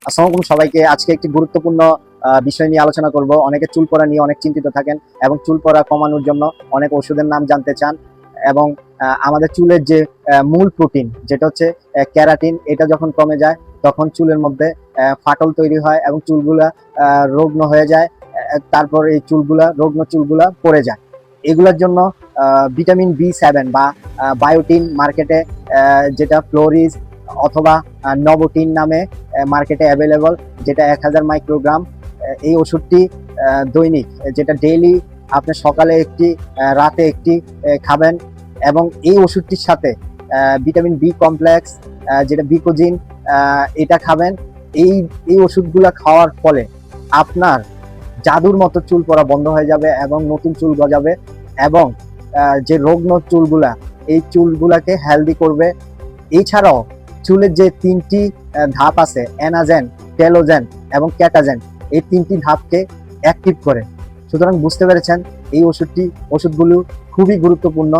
আসসালামু আলাইকুম সবাইকে। আজকে একটি গুরুত্বপূর্ণ বিষয় নিয়ে আলোচনা করব। অনেকে চুল পড়া নিয়ে অনেক চিন্তিত থাকেন এবং চুল পড়া কমানোর জন্য অনেক ওষুধের নাম জানতে চান। এবং আমাদের চুলের যে মূল প্রোটিন যেটা হচ্ছে ক্যারাটিন, এটা যখন কমে যায় তখন চুলের মধ্যে ফাটল তৈরি হয় এবং চুলগুলা রুগ্ন হয়ে যায়। তারপর এই রুগ্ন চুলগুলা পড়ে যায়। এগুলোর জন্য ভিটামিন বি 7 বা বায়োটিন মার্কেটে, যেটা ফ্লোরিজ অথবা নবোটিন নামে মার্কেটে অ্যাভেলেবল, যেটা 1000 মাইক্রোগ্রাম। এই ওষুধটি দৈনিক, যেটা ডেইলি আপনি সকালে একটি, রাতে একটি খাবেন। এবং এই ওষুধটির সাথে ভিটামিন বি কমপ্লেক্স, যেটা বিকোজিন, এটা খাবেন। এই এই ওষুধগুলা খাওয়ার ফলে আপনার জাদুর মতো চুল পড়া বন্ধ হয়ে যাবে এবং নতুন চুল গজাবে। এবং যে রুগ্ন চুলগুলা, এই চুলগুলাকে হেলদি করবে। এছাড়াও চুলের যে 3টি ধাপ আছে, অ্যানাজেন, টেলোজেন এবং ক্যাটাজেন, এই 3টি ধাপকে অ্যাক্টিভ করে। সুতরাং বুঝতে পেরেছেন এই ওষুধগুলো খুবই গুরুত্বপূর্ণ।